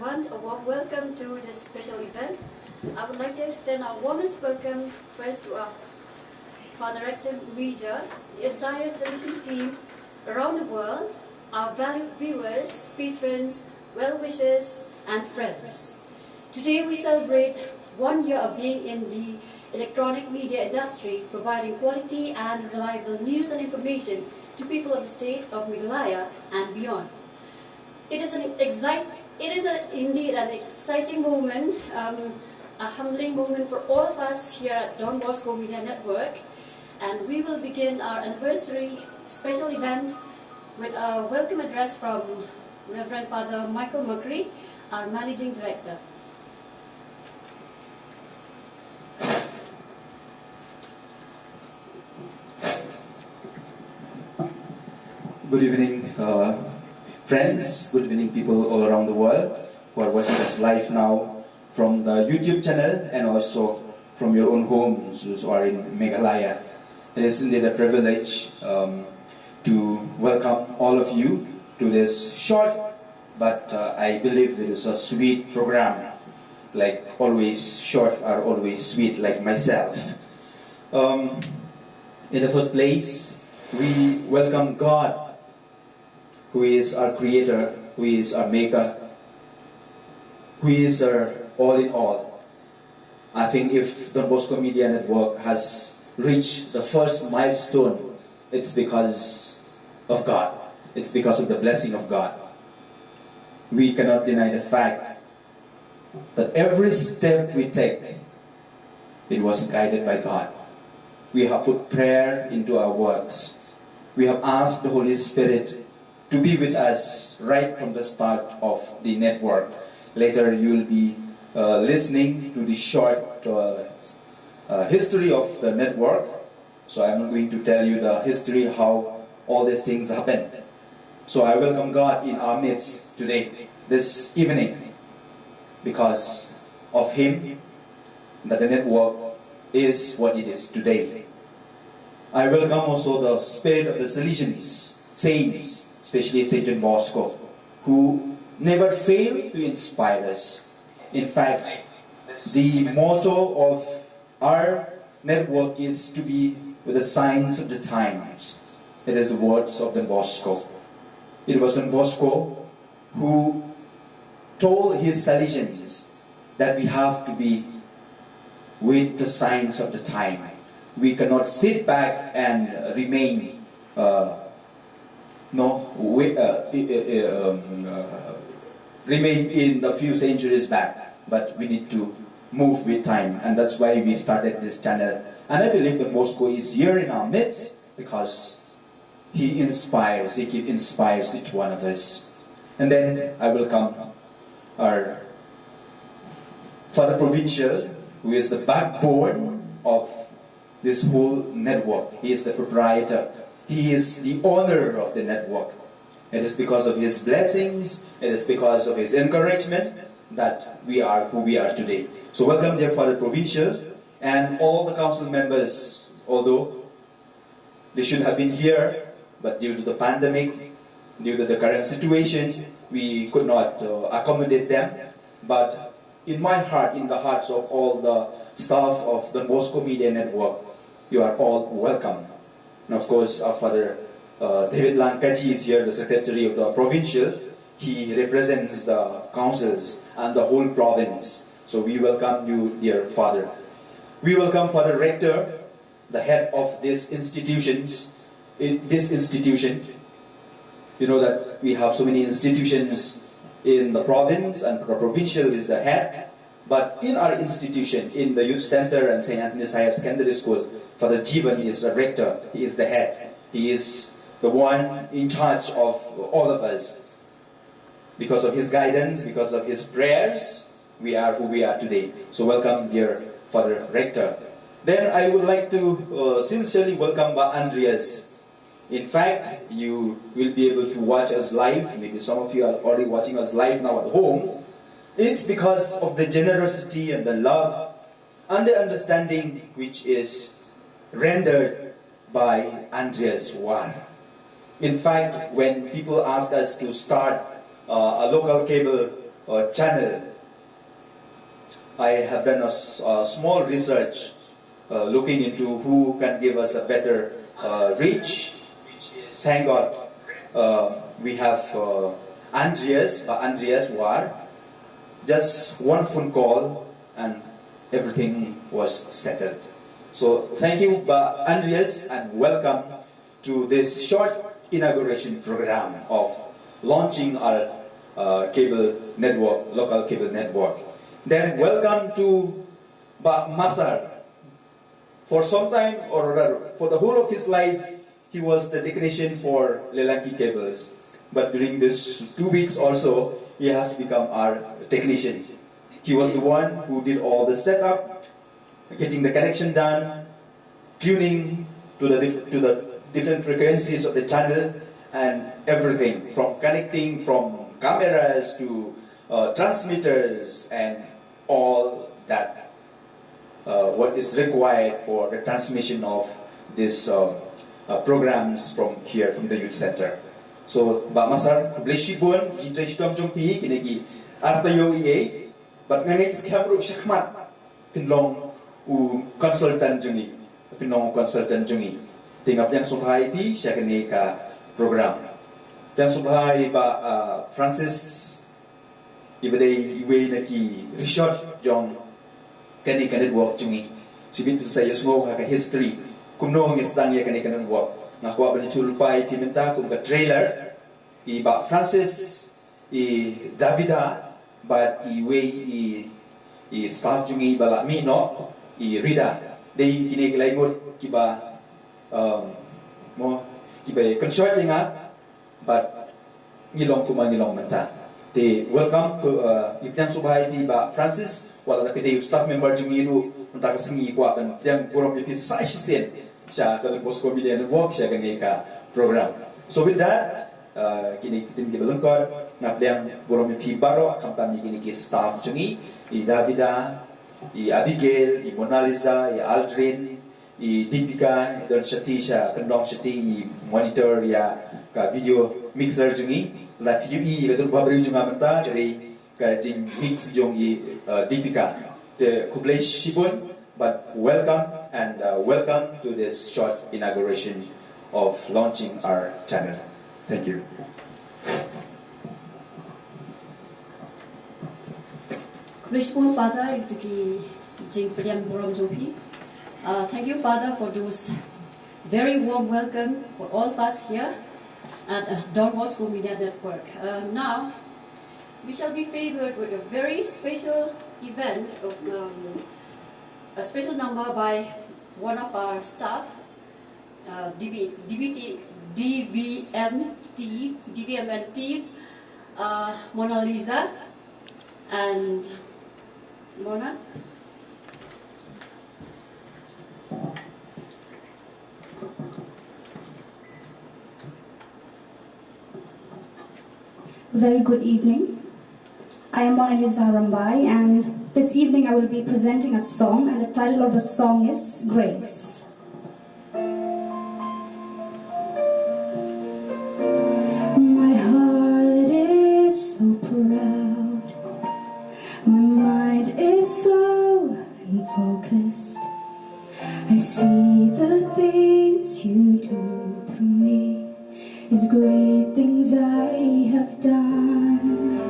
everyone. A warm welcome to this special event. I would like to extend our warmest welcome first to our Father Rector Region, the entire solution team around the world, our valued viewers, patrons, well-wishers, and friends. Today we celebrate 1 year of being in the electronic media industry, providing quality and reliable news and information to people of the state of Meghalaya and beyond. It is indeed an exciting moment, a humbling moment for all of us here at Don Bosco Media Network, and we will begin our anniversary special event with a welcome address from Reverend Father Michael Murray, our Managing Director. Good evening, friends. Good evening, people all around the world who are watching us live now from the YouTube channel and also from your own homes who are in Meghalaya. It is indeed a privilege to welcome all of you to this short, but I believe it is a sweet program. Like always, short are always sweet, like myself. In the first place, we welcome God, who is our creator, who is our maker, who is our all in all. I think if Don Bosco Media Network has reached the first milestone, it's because of God. It's because of the blessing of God. We cannot deny the fact that every step we take, it was guided by God. We have put prayer into our works. We have asked the Holy Spirit to be with us right from the start of the network. Later you'll be listening to the short history of the network. So I'm not going to tell you the history how all these things happen. So I welcome God in our midst today, this evening, because of Him that the network is what it is today. I welcome also the spirit of the Salesians, saints, especially St. John Bosco, who never failed to inspire us. In fact, the motto of our network is to be with the signs of the times. It is the words of Don Bosco. It was Don Bosco who told his Salesians that we have to be with the signs of the time. We cannot sit back and remain remain in the few centuries back, but we need to move with time, and that's why we started this channel. And I believe that Bosco is here in our midst because he inspires each one of us. And then I welcome our Father Provincial, who is the backbone of this whole network. He is the proprietor. He is the owner of the network. It is because of his blessings, it is because of his encouragement that we are who we are today. So welcome, dear Father Provincial, and all the council members, although they should have been here, but due to the pandemic, due to the current situation, we could not accommodate them. But in my heart, in the hearts of all the staff of the Bosco Media Network, you are all welcome. And of course, our Father David Lankaji is here, the Secretary of the Provincial. He represents the councils and the whole province. So we welcome you, dear Father. We welcome Father Rector, the head of this institution. You know that we have so many institutions in the province, and the Provincial is the head. But in our institution, in the Youth Center and St. Anthony's Higher Secondary School, Father Jivan is the rector, he is the head. He is the one in charge of all of us. Because of his guidance, because of his prayers, we are who we are today. So welcome, dear Father Rector. Then I would like to sincerely welcome Andreas. In fact, you will be able to watch us live. Maybe some of you are already watching us live now at home. It's because of the generosity and the love and the understanding which is rendered by Andreas War. In fact, when people ask us to start a local cable channel, I have done a small research looking into who can give us a better reach. Thank God we have Andreas War. Just one phone call and everything was settled. So thank you, Andreas, and welcome to this short inauguration program of launching our cable network, local cable network. Then welcome to Masar. For some time, or rather, for the whole of his life, he was the technician for Lelanki cables. But during this 2 weeks also, he has become our technician. He was the one who did all the setup, getting the connection done, tuning to the different frequencies of the channel, and everything from connecting from cameras to transmitters and all that what is required for the transmission of these programs from here, from the youth center. So, Ba Masar, Bleshibun, Jintreshtom Jumpi, Kineki, Artayo EA, but Nangays Kamru Shakmat, Pinlong, consultant Jungi, Pinong consultant Jungi. Tingap yang subhai pi, Shakani ka program. Yang subhai ba Francis, ibadai iwe naki Richard John, Kani kanet work Jungi. Sibintu saya semua ka history, kumno ang istang ya kani kanet work. Nakuha ba ni Chulpai Pimenta kung ka trailer iba Francis Davida but iwe staff jungi bala mino Rida day kinikilaymot kiba mo kiba consort nga but ngilong kumangilong manta. Te welcome to ipyang subhay di ba Francis wala na pide staff member jungi ru unta kasingi kwa kan yang burom ipis sa isisen siya kada Bosco Million Walk siya gani ka program. So with that, kini kitin gibalungkod nga playang burom pi baro kampani kini ki staff jungi I Davida, I Abigail, I Mona Lisa, I Aldrin, I Deepika, Don Shati siya kendong Shati I monitor ya ka video mixer jungi la PUE ka babri junga menta dari ka jing mix jung I Deepika the kublai shibun. But welcome and welcome to this short inauguration of launching our channel. Thank you. Father, thank you, Father, for those very warm welcome for all of us here at Don Bosco Media Network. Now, we shall be favored with a very special event of a special number by one of our staff, DVMN team, Mona Lisa and Mona. Very good evening. I am Mona Lisa Rambai, and this evening I will be presenting a song, and the title of the song is Grace. My heart is so proud, my mind is so unfocused. I see the things you do through me, is great things I have done.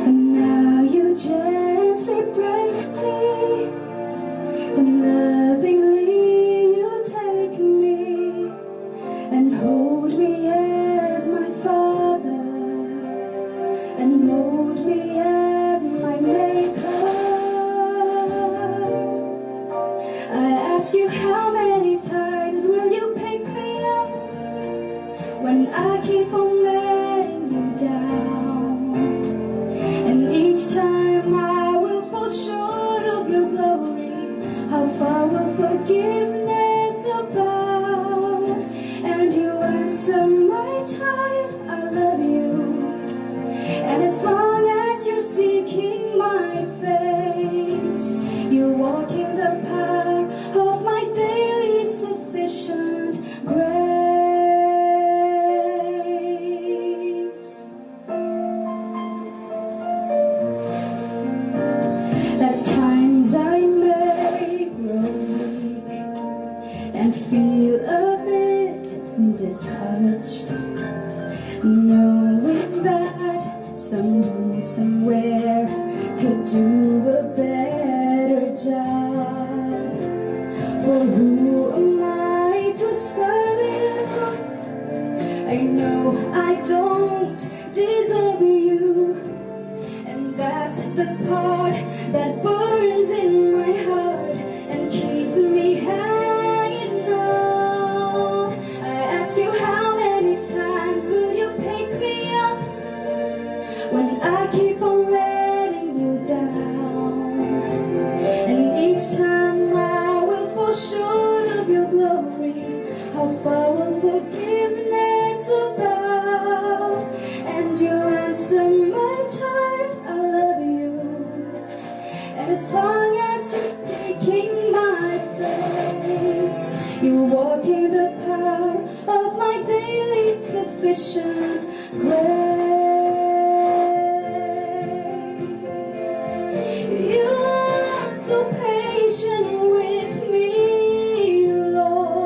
And now you gently break me, and lovingly you take me, and hold me as my Father, and mold me as my Maker. I ask you, how many times will you pick me up when I keep on letting you down? do a better job. For who am I to serve you? I know I don't deserve you, and that's the part that burns in my heart and keeps me hanging on. I ask you, how many times will you pick me up when I keep on letting you down? And each time I will fall short of your glory. How far will forgiveness about? And you answer, my child, I love you. And as long as you're seeking my face, you walk in the power of my daily sufficient grace. You are so patient with me, Lord.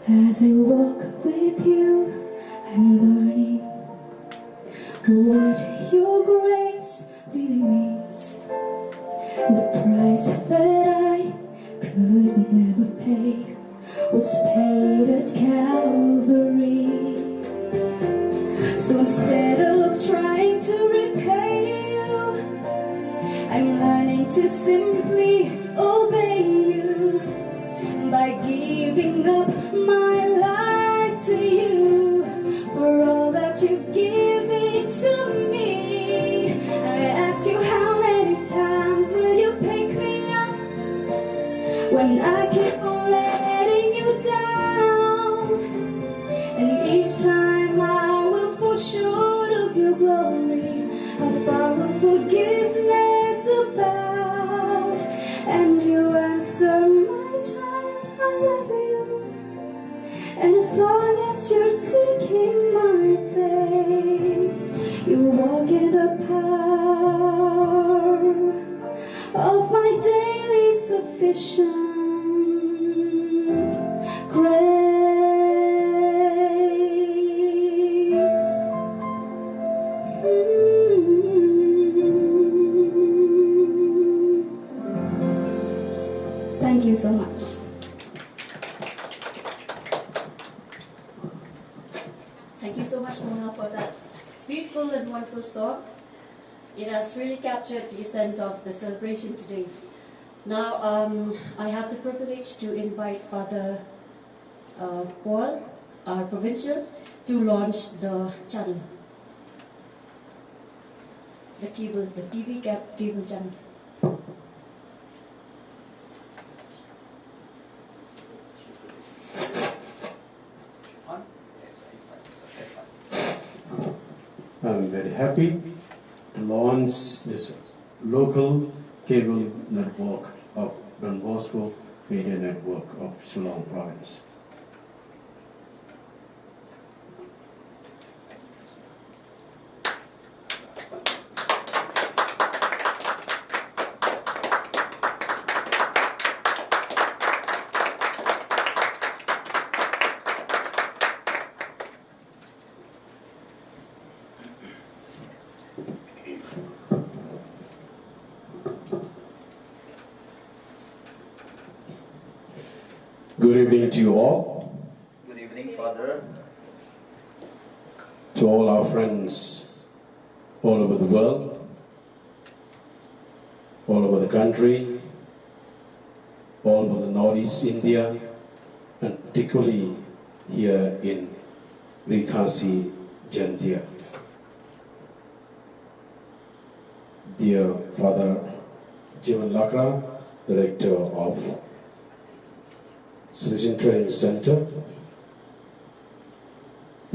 As I walk with you, I'm learning what your grace really means. The price that I could never pay was paid at Calvary. So instead of trying to repay you, I'm learning to simply obey you by giving up my life to you for all that you've given to me. I ask you, how many times will you pick me up when I keep on letting you down? And each time I will fall short of your glory. How far will forgiveness about? And you answer, my child, I love you. And as long as you're seeking my face, you walk in the power of my daily sufficient grace. Thank you so much. Thank you so much, Mona, for that beautiful and wonderful song. It has really captured the essence of the celebration today. Now, I have the privilege to invite Father Paul, our provincial, to launch the channel, the TV cable channel. I'm very happy to launch this local cable network of Don Bosco Media Network of Shillong Province. Good evening to you all. Good evening, Father. To all our friends all over the world, all over the country, all over the Northeast India, and particularly here in Rikasi, Jantia. Dear Father Jivan Lakra, Director of Citizen Training Center,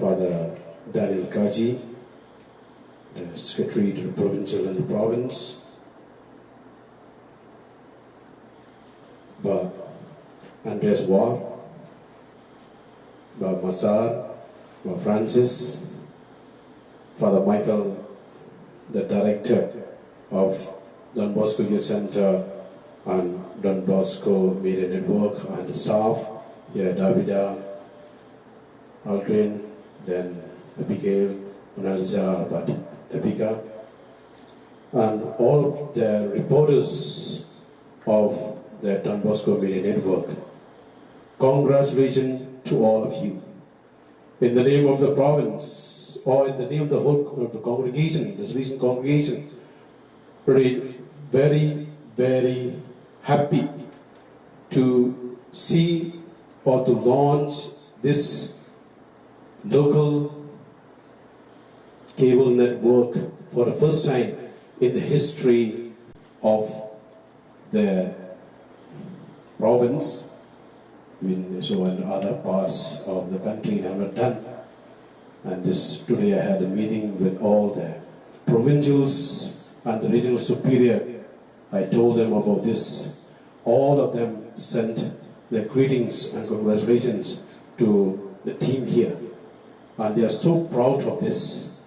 Father Daniel Kaji, the Secretary to the Provincial and the Province, Ba Andres War, Ba Masar, Ba Francis, Father Michael, the Director of Don Bosco Youth Center and Don Bosco Media Network, and the staff here, Davida, Aldrin, then Abigail, Mona Lisa, but Rebecca, and all of the reporters of the Don Bosco Media Network. Congratulations to all of you. In the name of the province, or in the name of the whole of the congregation, this recent congregation, really very, very happy to see or to launch this local cable network for the first time in the history of the province. So in other parts of the country have not done. And today I had a meeting with all the provincials and the regional superior. I told them about this. All of them sent their greetings and congratulations to the team here. And they are so proud of this.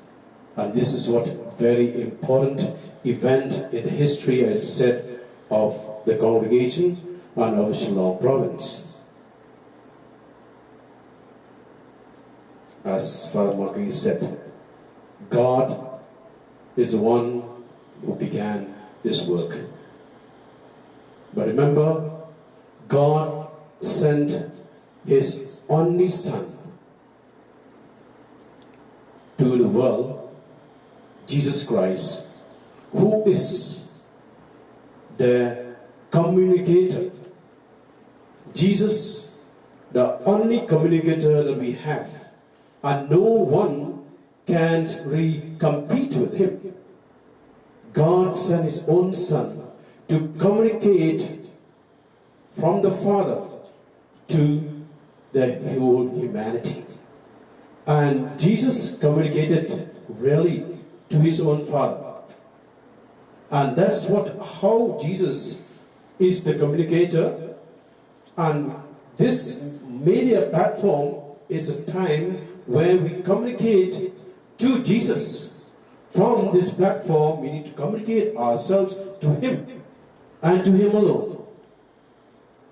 And this is what very important event in the history, as I said, of the congregation and of Shillong province. As Father Marquis said, God is the one who began this work. But remember, God sent His only Son to the world, Jesus Christ, who is the communicator. Jesus, the only communicator that we have, and no one can compete with Him. God sent His own Son to communicate from the Father to the whole humanity. And Jesus communicated really to His own Father. And that's how Jesus is the communicator. And this media platform is a time where we communicate to Jesus. From this platform, we need to communicate ourselves to Him and to Him alone.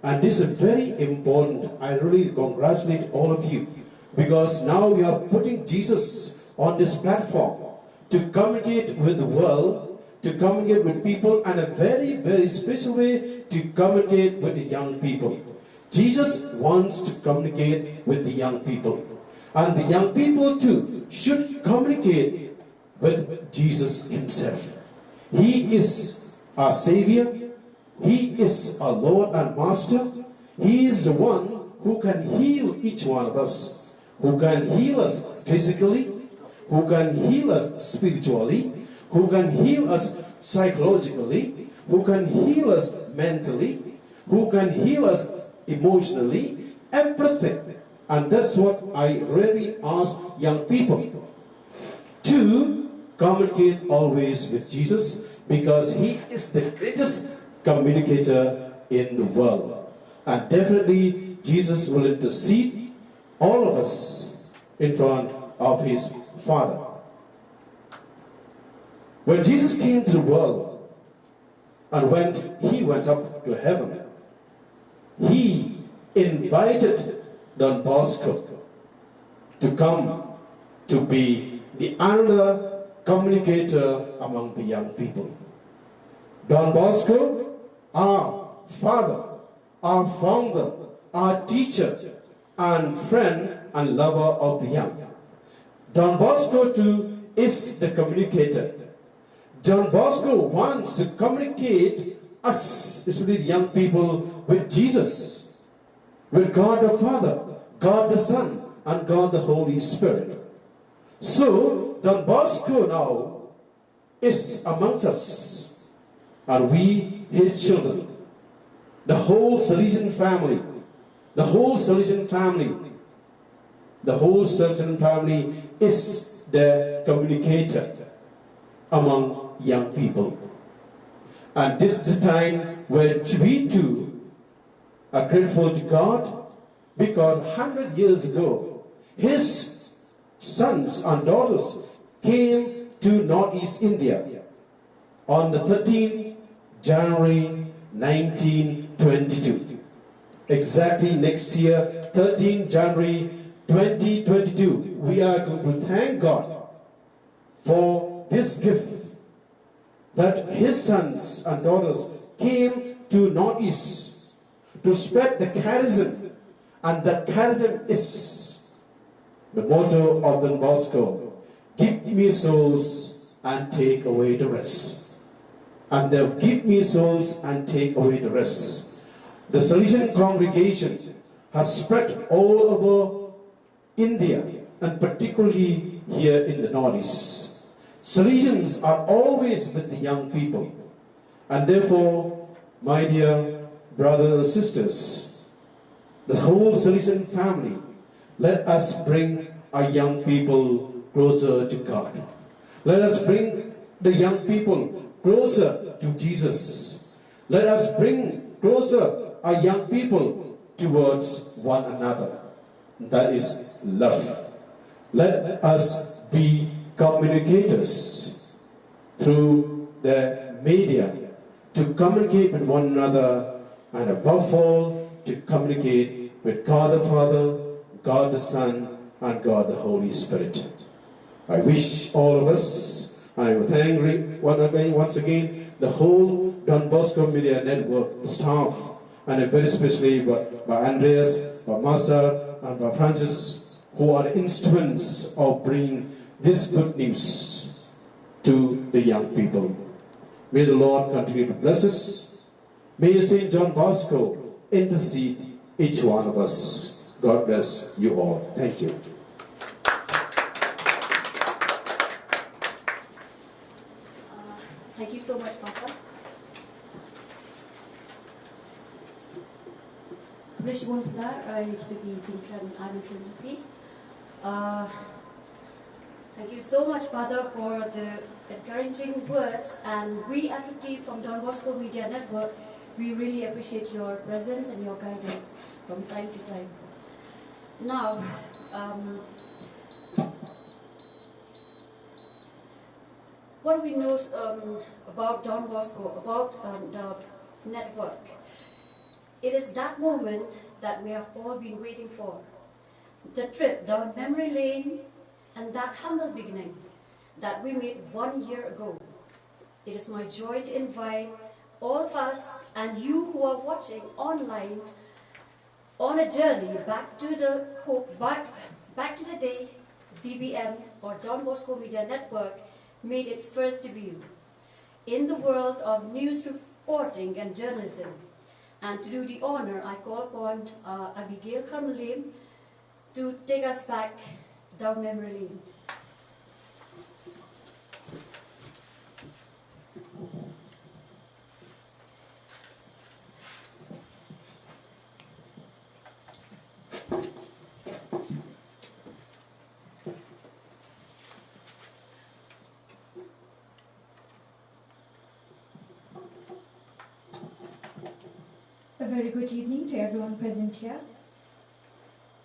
And this is very important. I really congratulate all of you, because now we are putting Jesus on this platform to communicate with the world, to communicate with people, and a very, very special way to communicate with the young people. Jesus wants to communicate with the young people. And the young people too should communicate with Jesus Himself. He is our Savior. He is our Lord and Master. He is the one who can heal each one of us. Who can heal us physically. Who can heal us spiritually. Who can heal us psychologically. Who can heal us mentally. Who can heal us emotionally. Everything. And that's what I really ask young people, to communicate always with Jesus, because He is the greatest communicator in the world. And definitely Jesus will intercede all of us in front of His Father. When Jesus came to the world and He went up to heaven, He invited Don Bosco to come to be the another communicator among the young people. Don Bosco, our father, our founder, our teacher, and friend and lover of the young. Don Bosco too is the communicator. Don Bosco wants to communicate us, especially the young people, with Jesus, with God the Father, God the Son, and God the Holy Spirit. So, Don Bosco now is amongst us, and we, His children, the whole Salesian family, the whole Salesian family, the whole Salesian family is the communicator among young people. And this is a time where we too are grateful to God, because 100 years ago, His sons and daughters came to Northeast India on the 13th January 1922. Exactly next year, 13th January 2022, we are going to thank God for this gift that His sons and daughters came to Northeast to spread the charism, and that charism is the motto of Don Bosco: give me souls and take away the rest. And they'll give me souls and take away the rest. The Salesian congregation has spread all over India, and particularly here in the Northeast. Salesians are always with the young people, and therefore, my dear brothers and sisters, the whole Salesian family, let us bring our young people closer to God. Let us bring the young people closer to Jesus. Let us bring closer our young people towards one another. That is love. Let us be communicators through the media to communicate with one another, and above all to communicate with God the Father, God the Son, and God the Holy Spirit. I wish all of us, and I will thank once again the whole Don Bosco Media Network staff, and very especially by Andreas, by Master, and by Francis, who are the instruments of bringing this good news to the young people. May the Lord continue to bless us. May St. John Bosco intercede each one of us. God bless you all. Thank you. Thank you so much, Papa. Bersihkan sebentar, kita diizinkan ada sendiri. Thank you so much, Father, for the encouraging words. And we, as a team from Don Bosco Media Network, we really appreciate your presence and your guidance from time to time. Now, what we know about Don Bosco, about the network, it is that moment that we have all been waiting for. The trip down memory lane and that humble beginning that we made 1 year ago. It is my joy to invite all of us and you who are watching online on a journey back to the hope, back to the day DBM or Don Bosco Media Network made its first debut in the world of news reporting and journalism. And to do the honor, I call upon Abigail Carmelim to take us back down memory lane. A very good evening to everyone present here.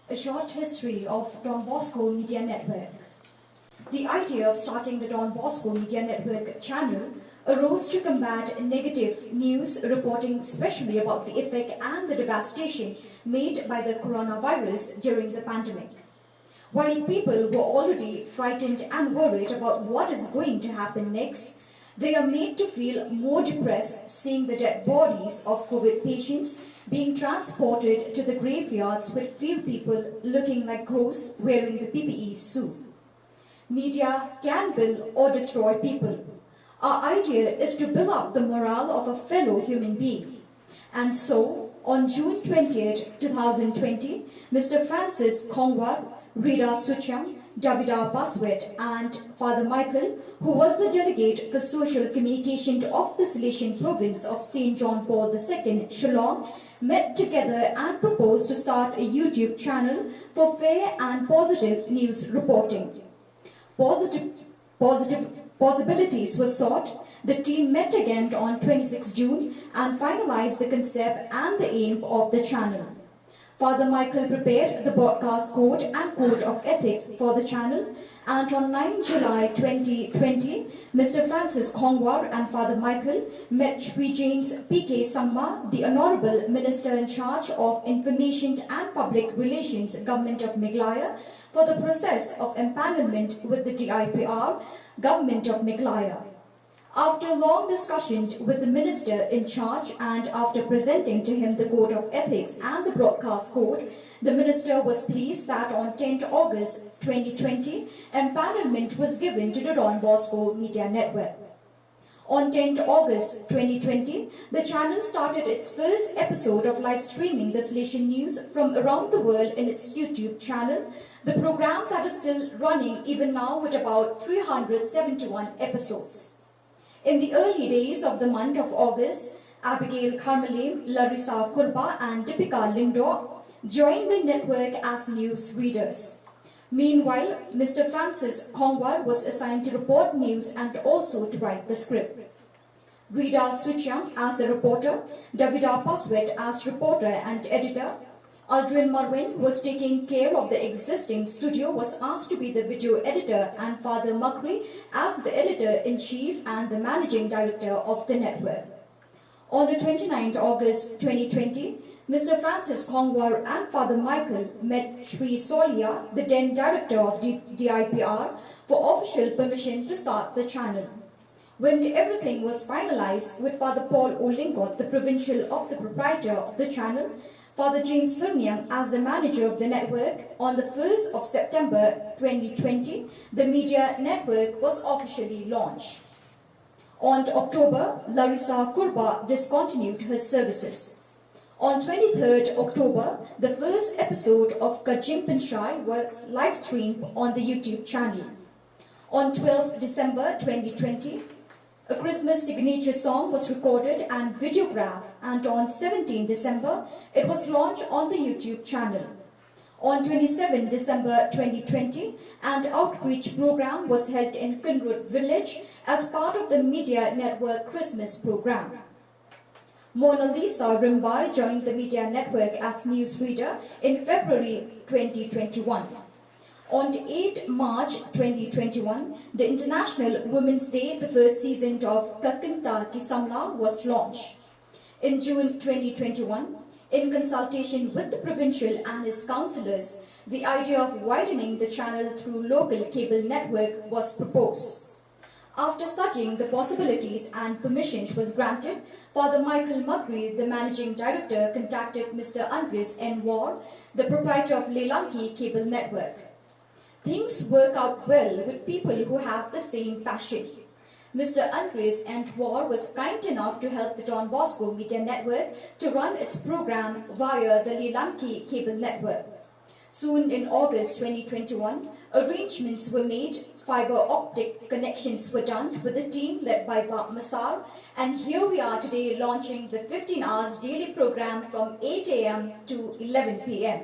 A short history of Don Bosco Media Network. The idea of starting the Don Bosco Media Network channel arose to combat negative news reporting, especially about the effect and the devastation made by the coronavirus during the pandemic. While people were already frightened and worried about what is going to happen next, they are made to feel more depressed seeing the dead bodies of COVID patients being transported to the graveyards with few people looking like ghosts wearing the PPE suit. Media can build or destroy people. Our idea is to build up the morale of a fellow human being. And so, on June 20th, 2020, Mr. Francis Kongwat, Rita Sucham, Davida Baswet and Father Michael, who was the delegate for social communication of the Salesian province of St. John Paul II, Shillong, met together and proposed to start a YouTube channel for fair and positive news reporting. Possibilities were sought. The team met again on 26 June and finalized the concept and the aim of the channel. Father Michael prepared the broadcast code and code of ethics for the channel, and on 9 July 2020, Mr. Francis Kongwar and Father Michael met Shri James P.K. Samma, the Honorable Minister in charge of Information and Public Relations, Government of Meghalaya, for the process of empanelment with the DIPR, Government of Meghalaya. After long discussions with the minister in charge and after presenting to him the code of ethics and the broadcast code, the minister was pleased that on 10th August 2020, empanelment was given to the Don Bosco Media Network. On 10th August 2020, the channel started its first episode of live streaming the Salesian news from around the world in its YouTube channel, the program that is still running even now with about 371 episodes. In the early days of the month of August, Abigail Carmelin, Larissa Kurba and Deepika Lindor joined the network as news readers. Meanwhile, Mr. Francis Kongwar was assigned to report news and also to write the script. Rita Suchyam as a reporter, Davida Paswet as reporter and editor, Aldrin Marwin, who was taking care of the existing studio, was asked to be the video editor, and Father Makri as the editor-in-chief and the managing director of the network. On the 29th August 2020, Mr. Francis Kongwar and Father Michael met Shri Solia, the then director of DIPR, for official permission to start the channel. When everything was finalized with Father Paul Olinkot, the provincial of the proprietor of the channel, Father James Turnian as the manager of the network, on the 1st of September 2020, the media network was officially launched. On October, Larissa Kurba discontinued her services. On 23rd October, the first episode of Kajimpanshai was live streamed on the YouTube channel. On 12th December 2020, a Christmas signature song was recorded and videographed, and on 17 December, it was launched on the YouTube channel. On 27 December 2020, an outreach program was held in Kunrut village as part of the Media Network Christmas program. Mona Lisa Rimbai joined the Media Network as newsreader in February 2021. On 8 March 2021, the International Women's Day, the first season of Kakinta Kisamla, was launched. In June 2021, in consultation with the provincial and his councillors, the idea of widening the channel through local cable network was proposed. After studying the possibilities and permission was granted, Father Michael Makri, the managing director, contacted Mr. Andres N. War, the proprietor of Lelanki Cable Network. Things work out well with people who have the same passion. Mr. Andres N. War was kind enough to help the Don Bosco Media Network to run its program via the Lelanki Cable Network. Soon in August 2021, arrangements were made, fiber optic connections were done with a team led by Bab Masar, and here we are today launching the 15 hours daily program from 8 a.m. to 11 p.m.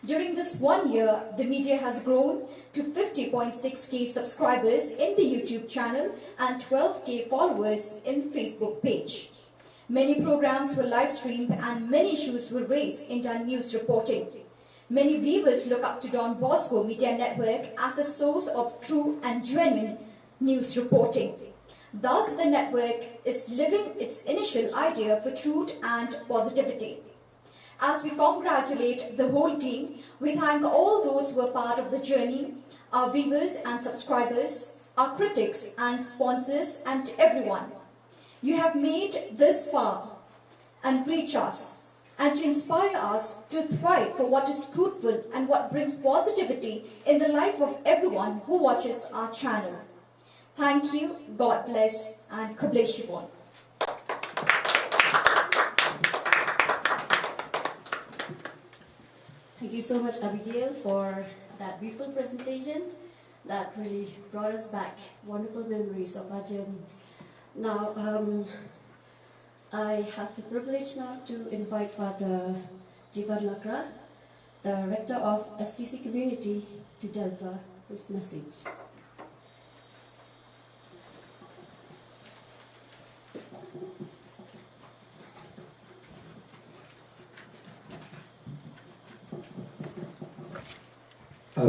During this 1 year, the media has grown to 50.6k subscribers in the YouTube channel and 12k followers in Facebook page. Many programs were live streamed and many issues were raised in our news reporting. Many viewers look up to Don Bosco Media Network as a source of true and genuine news reporting. Thus, the network is living its initial idea for truth and positivity. As we congratulate the whole team, we thank all those who are part of the journey, our viewers and subscribers, our critics and sponsors, and everyone. You have made this far and reach us, and to inspire us to thrive for what is truthful and what brings positivity in the life of everyone who watches our channel. Thank you, God bless, and Kableshe Shillong. Thank you so much, Abigail, for that beautiful presentation that really brought us back wonderful memories of our journey. Now, I have the privilege now to invite Father Jivan Lakra, the rector of STC community, to deliver his message.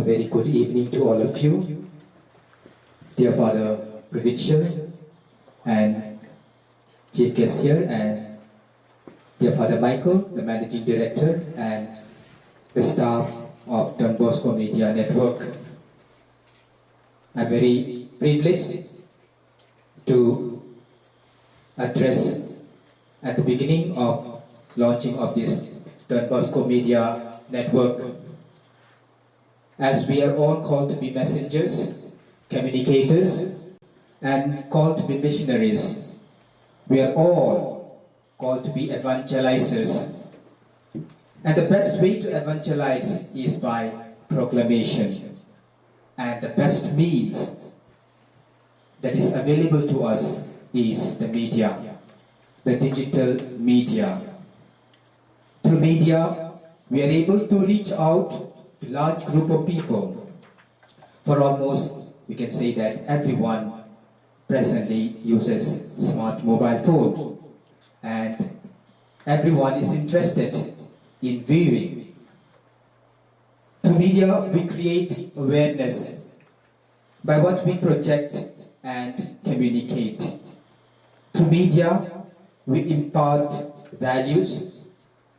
very good evening to all of you. Dear Father Provincial and Chief Guest here, and dear Father Michael, the Managing Director, and the staff of Don Bosco Media Network. I'm very privileged to address at the beginning of launching of this Don Bosco Media Network. As we are all called to be messengers, communicators, and called to be missionaries, we are all called to be evangelizers. And the best way to evangelize is by proclamation. And the best means that is available to us is the media, the digital media. Through media, we are able to reach out to a large group of people. For almost, we can say that everyone presently uses smart mobile phones, and everyone is interested in viewing. Through media, we create awareness by what we project and communicate. Through media, we impart values,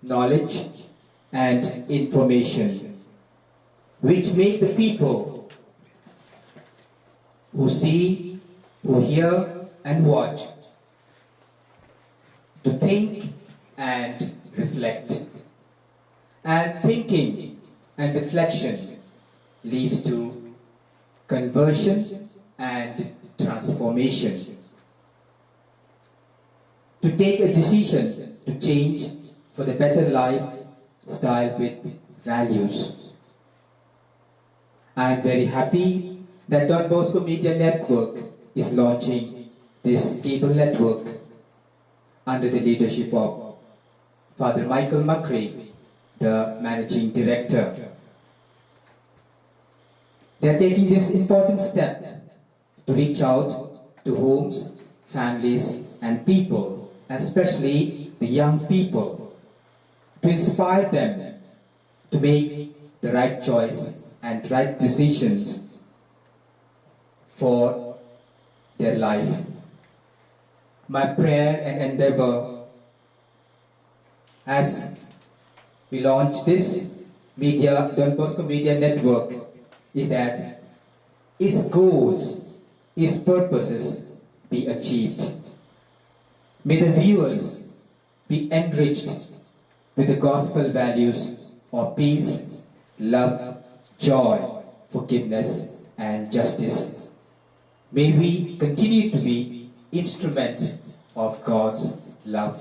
knowledge, and information, which make the people who see, who hear, and watch to think and reflect. And thinking and reflection leads to conversion and transformation. To take a decision to change for the better lifestyle with values. I am very happy that Don Bosco Media Network is launching this cable network under the leadership of Father Michael Macri, the Managing Director. They are taking this important step to reach out to homes, families, and people, especially the young people, to inspire them to make the right choice and right decisions for their life. My prayer and endeavor as we launch this media, Don Bosco Media Network, is that its goals, its purposes be achieved. May the viewers be enriched with the gospel values of peace, love, joy, forgiveness, and justice. May we continue to be instruments of God's love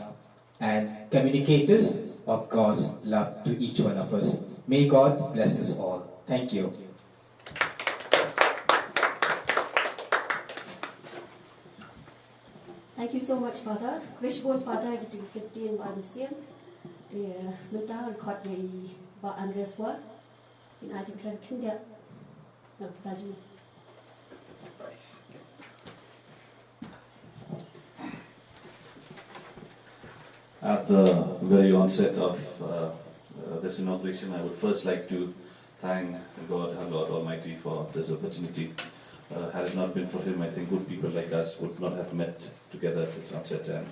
and communicators of God's love to each one of us. May God bless us all. Thank you. Thank you so much, Father. Wishful Father, get the environment. The mental and caught the Andres work in Isaac Kindia. No, Surprise. At the very onset of this inauguration, I would first like to thank God, our Lord Almighty, for this opportunity. Had it not been for Him, I think good people like us would not have met together at this onset, and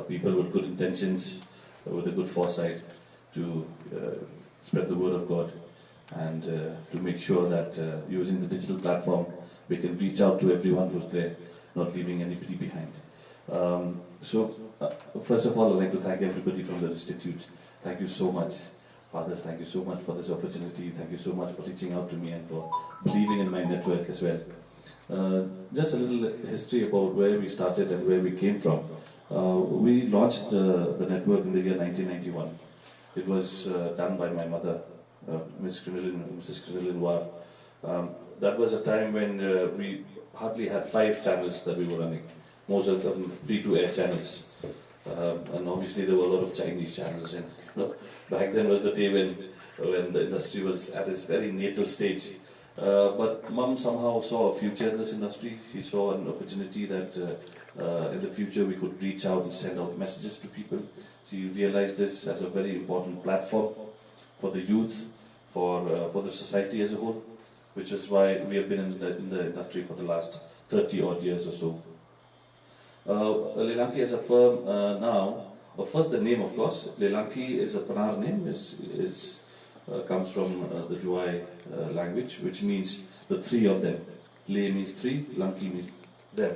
people with good intentions, with a good foresight to spread the word of God and to make sure that using the digital platform, we can reach out to everyone who's there, not leaving anybody behind. First of all, I'd like to thank everybody from the Institute. Thank you so much. Fathers, thank you so much for this opportunity. Thank you so much for reaching out to me and for believing in my network as well. Just a little history about where we started and where we came from. We launched the network in the year 1991. It was done by my mother, Mrs. Krinilin War. That was a time when we hardly had 5 channels that we were running. Most of them free-to-air channels. And obviously there were a lot of Chinese channels. And back then was the day when the industry was at its very natal stage. But Mum somehow saw a future in this industry. She saw an opportunity that in the future we could reach out and send out messages to people. She realized this as a very important platform for the youth, for the society as a whole. which is why we have been in the industry for the last 30 odd years or so. Leelanki as a firm now, first the name of course, Leelanki is a Panar name, comes from the Juai language, which means the three of them. Le means three, Lanki means them,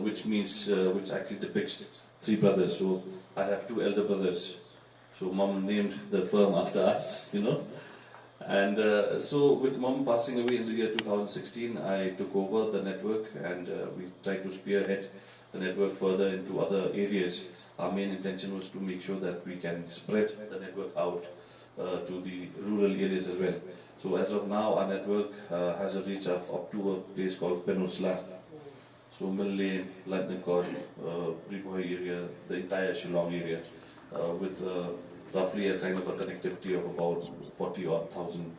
which actually depicts three brothers. So I have two elder brothers. So Mom named the firm after us, you know. And so with Mom passing away in the year 2016, I took over the network and we tried to spearhead the network further into other areas. Our main intention was to make sure that we can spread the network out to the rural areas as well. So as of now, our network has a reach of up to a place called Penusla. So Mill Lane, Latnikod, Briboy area, the entire Shillong area, with roughly a kind of a connectivity of about 40,000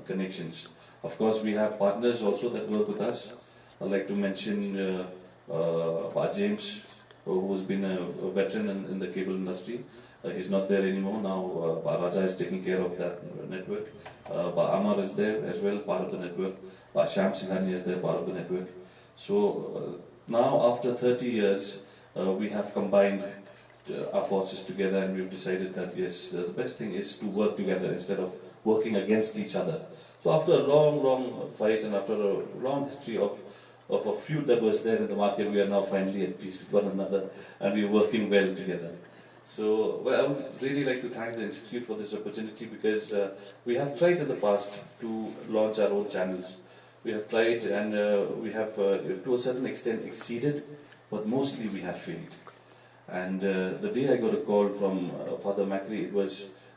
connections. Of course, we have partners also that work with us. I'd like to mention James, who has been a veteran in the cable industry. He's not there anymore now. Raja is taking care of that network. Amar is there as well, part of the network. Sham Singhani is there, part of the network. So now after 30 years, we have combined our forces together and we've decided that yes, the best thing is to work together instead of working against each other. So after a long fight and after a long history of a feud that was there in the market, we are now finally at peace with one another and we are working well together. So I would really like to thank the Institute for this opportunity because we have tried in the past to launch our own channels. We have tried and we have to a certain extent exceeded, but mostly we have failed. And the day I got a call from Father Macri,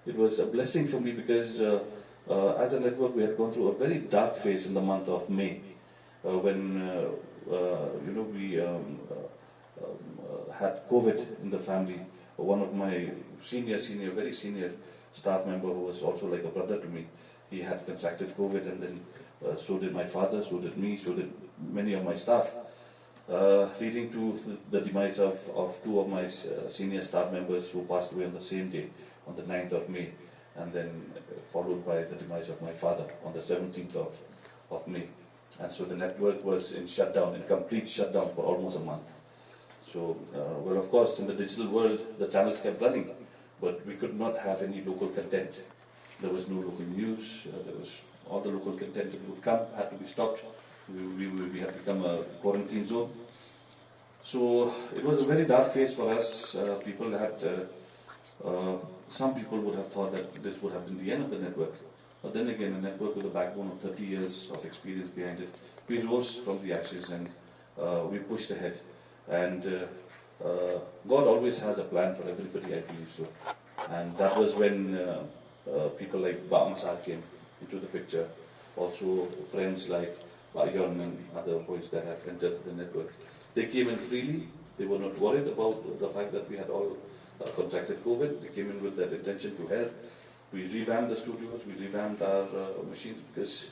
it was a blessing for me because as a network we had gone through a very dark phase in the month of May when we had COVID in the family. One of my very senior staff member who was also like a brother to me, he had contracted COVID and then so did my father, so did me, so did many of my staff. Leading to the demise of two of my senior staff members who passed away on the same day, on the 9th of May, and then followed by the demise of my father on the 17th of May. And so the network was in complete shutdown for almost a month. So, well, of course, in the digital world, the channels kept running, but we could not have any local content. There was no local news, all the local content that would come had to be stopped. We had become a quarantine zone. So it was a very dark phase for us. Some people would have thought that this would have been the end of the network. But then again, a network with a backbone of 30 years of experience behind it, we rose from the ashes and we pushed ahead. And God always has a plan for everybody, I believe so. And that was when people like Ba'amasar came into the picture. Also friends like Yon and other boys that had entered the network. They came in freely. They were not worried about the fact that we had all contracted COVID. They came in with that intention to help. We revamped the studios. We revamped our machines because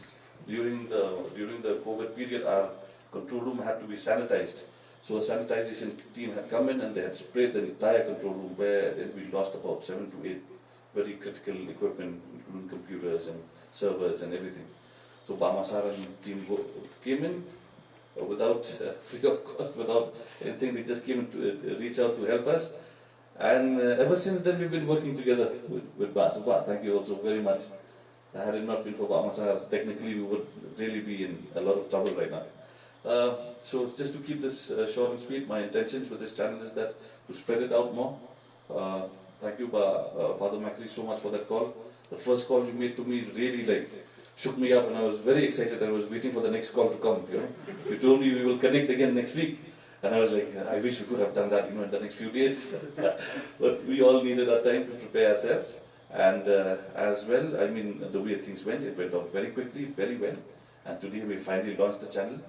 during the COVID period, our control room had to be sanitized. So a sanitization team had come in and they had sprayed the entire control room where we lost about 7 to 8 very critical equipment, including computers and servers and everything. So Ba'amasar and team came in without free of cost, without anything. They just came to reach out to help us. And ever since then we've been working together with Ba. So Ba, thank you also very much. Had it not been for Ba'amasar, technically we would really be in a lot of trouble right now. So just to keep this short and sweet, my intentions with this channel is that to spread it out more. Thank you, Father Macri, so much for that call. The first call you made to me really shook me up, and I was very excited. I was waiting for the next call to come. You told me we will connect again next week, and I was like, I wish we could have done that, in the next few days. But we all needed our time to prepare ourselves, and as well, the way things went, it went on very quickly, very well, and today we finally launched the channel.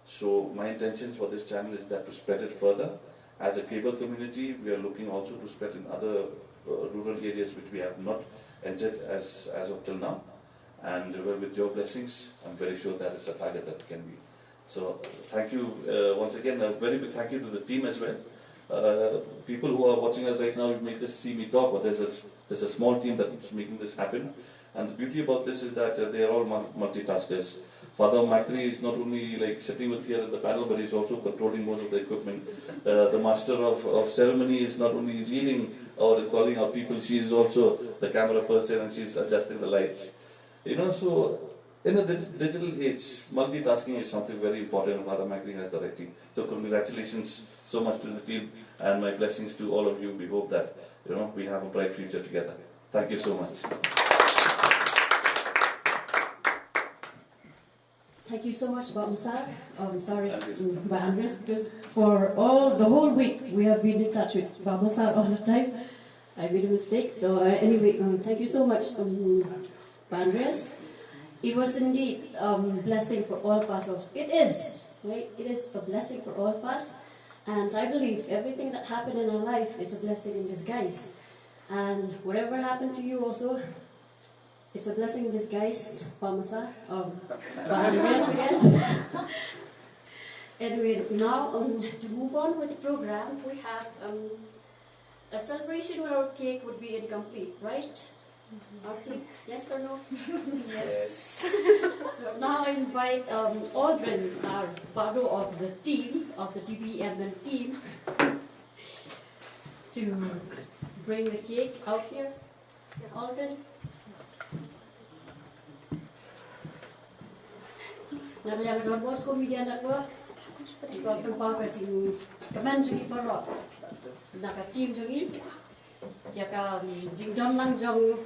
So my intentions for this channel is that to spread it further. As a cable community, we are looking also to spread in other rural areas which we have not entered as of till now. And with your blessings, I'm very sure that is a target that can be. So thank you once again. A very big thank you to the team as well. People who are watching us right now, you may just see me talk, but there's a small team that's making this happen. And the beauty about this is that they are all multitaskers. Father Macri is not only like sitting with here at the paddle, but he's also controlling most of the equipment. The master of ceremony is not only reading or calling out people, she is also the camera person and she's adjusting the lights. So in a digital age, multitasking is something very important, and Father Macri has directing. So congratulations so much to the team, and my blessings to all of you. We hope that we have a bright future together. Thank you so much. Thank you so much, Masar. Mbak Andres, because for the whole week we have been in touch with Masar all the time. I made a mistake. So anyway, thank you so much, Andres. It was indeed a blessing for all of us. It is, right? It is a blessing for all of us. And I believe everything that happened in our life is a blessing in disguise. And whatever happened to you also, it's a blessing in disguise, Masar. Andres again. Anyway, now to move on with the program, we have a celebration where our cake would be incomplete, right? Artie, yes or no? Yes. So now I invite Aldrin, our Bado of the team, of the TBMN team, to bring the cake out here. Aldrin. Meghalaya Don Bosco Media Network. Ikaw pagpaga jing kamen jing iparot. Naka team jing Yaka jing don lang jong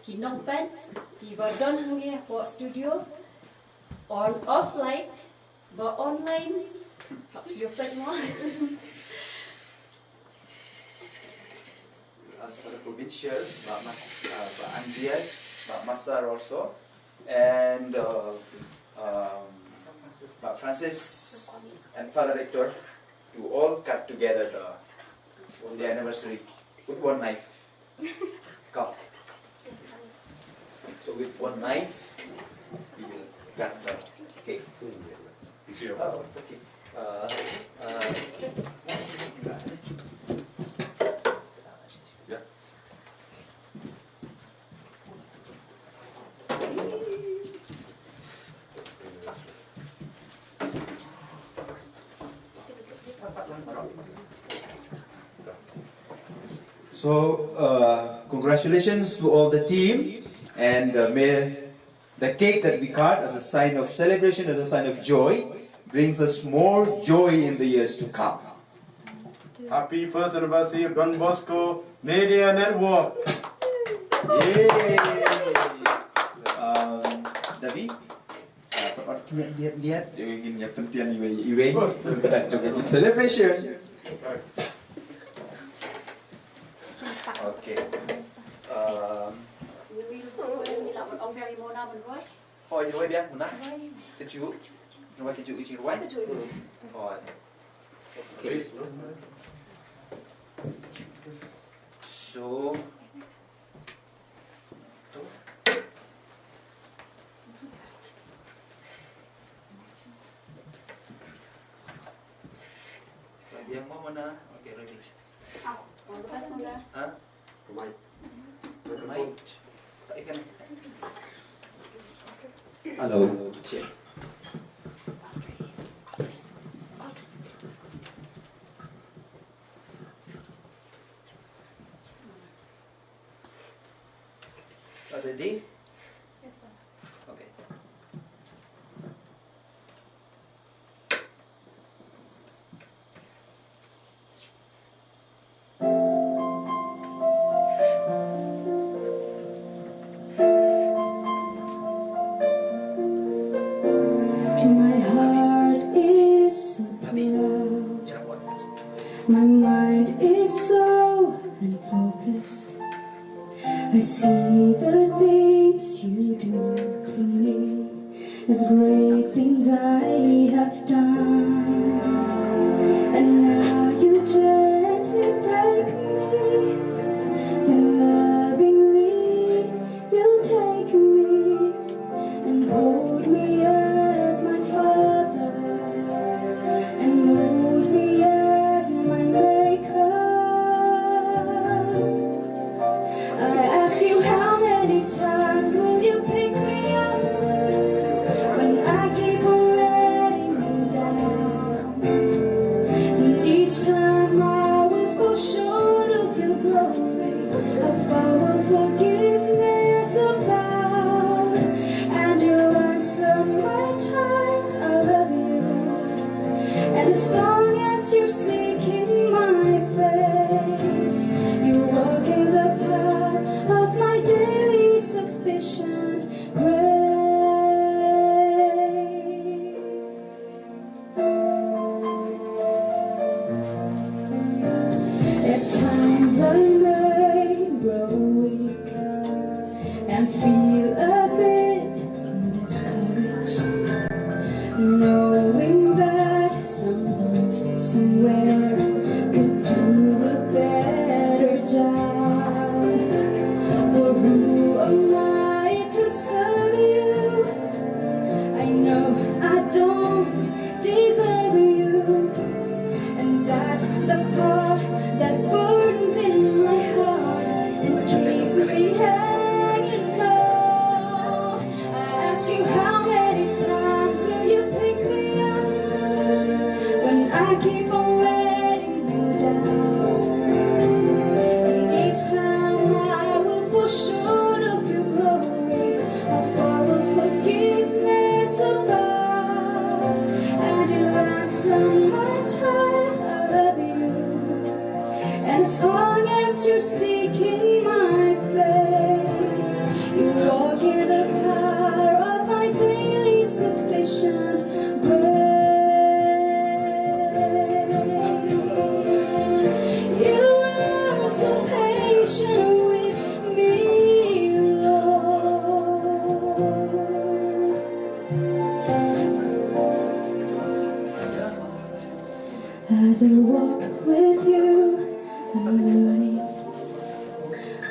kinong pen. Kiba don hangi po studio. On offline, ba online. Perhaps you pen mo. As for the provincial, Pak Andreas, Pak Masar also, and Pak Francis and Father Rector to all cut together the anniversary with one knife. Come. So with one knife, we will cut the cake. Oh, okay. Yeah. So, congratulations to all the team, and may the cake that we cut as a sign of celebration, as a sign of joy, brings us more joy in the years to come. Happy first anniversary of Don Bosco Media Network. Yay! Davi, lihat, gini ya penting event, kita juga di celebration. Okay. Thôi thì biết muốn nát cái chú, rồi cái chú cái chú quay. Rồi. Okay. So. Yang mau mana? Okay, ready. All the best, Mona. Hah? Mic. Mic. Ikan. Hello. Check. Ready? Yes, sir. Okay. My heart is so proud. My mind is so unfocused. I see the things you do for me as great things I have done. And now you gently break me, then lovingly you take me and hold me as my father and mold me as my maker. I ask you how many knowing that someone, somewhere could do a better job. For who am I to serve you? I know I don't deserve you, and that's the part that burns in my heart and keeps me hanging on. I ask you, how many times will you pick me up when I keep on letting you down? And each time I will fall short of your glory, how far will forgiveness above? And you answer, my child, I love you. And as long as you're seeking my face, you walk in the power of my daily sufficient grace. You are so patient with me, Lord. As I walk with you, I'm learning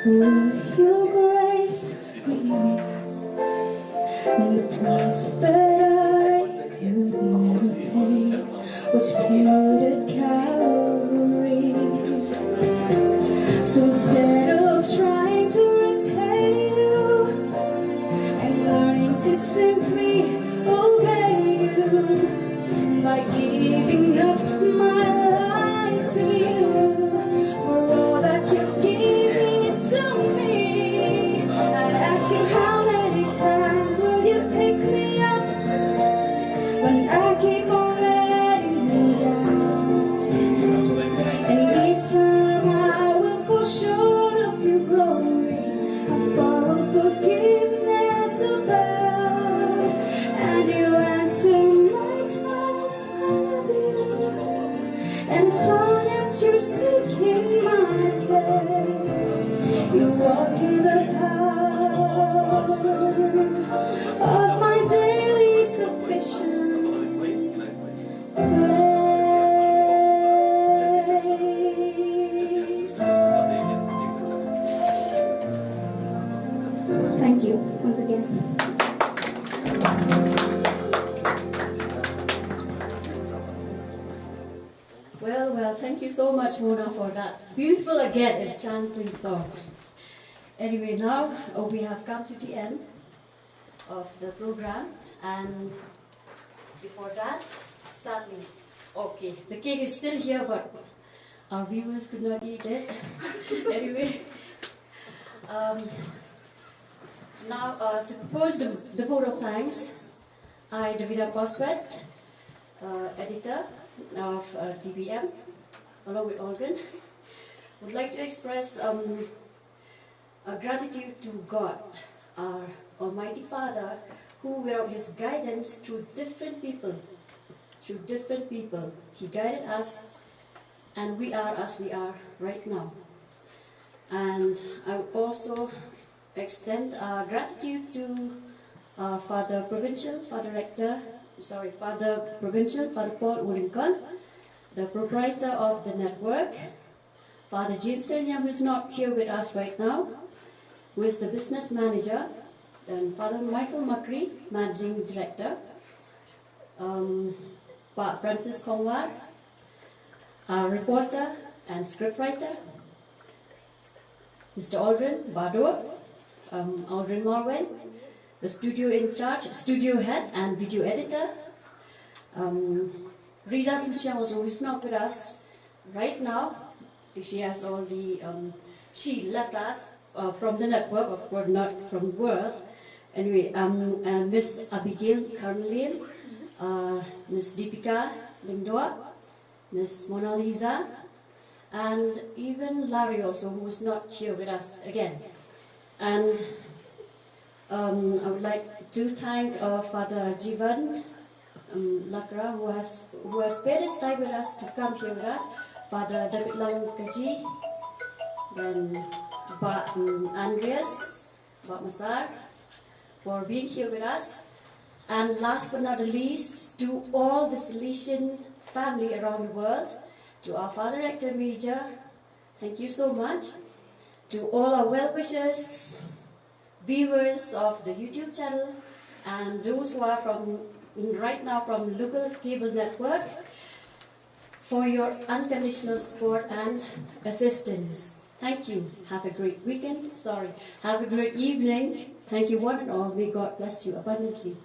what your grace remains, and the price that I could never pay was paid at Calvary. So instead of trying to repay you, I'm learning to simply obey you by giving up my life to you for all that you've given to me. I ask you, how many times will you pick me up when I keep on letting you down? And each time I will fall short of your glory, how far will forgiveness above? And you answer, my child, I love you. And as long as you're seeking my face, you walk in the power of my daily sufficient grace. Thank you once again. Well, thank you so much, Mona, for that beautiful again enchanting song. Anyway, now we have come to the end of the program, and before that, sadly, okay, the cake is still here, but our viewers could not eat it. Anyway, now to propose the vote of thanks, I, Davida Boswet, editor of DBM, along with Organ, would like to express a gratitude to God, our Almighty Father, who without His guidance through different people, He guided us, and we are as we are right now. And I would also extend our gratitude to our Father Provincial, Father Paul Lincoln, the proprietor of the network, Father James Terniam, who is not here with us right now, who is the business manager, and Father Michael Macri, managing director, Francis Kongwar, our reporter and scriptwriter, Mr. Aldrin Bado, Aldrin Marwen, the studio in charge, studio head and video editor, Rita Suchiang also, who is not with us right now. She has all the, she left us from the network, of course not from work. Anyway, Miss Abigail Carmelin, Miss Deepika Lingdoa, Miss Mona Lisa, and even Larry also, who is not here with us again. And I would like to thank Father Jivan Lakra, who has spared his time with us to come here with us, Father David Lam Kaji, then Andreas, Masar, for being here with us, And last but not the least, to all the Salesian family around the world, to our Father Rector Major, thank you so much. To all our well-wishers, viewers of the YouTube channel, and those who are right now from local cable network, for your unconditional support and assistance. Thank you. Have a great weekend. Have a great evening. Thank you one and all. May God bless you abundantly.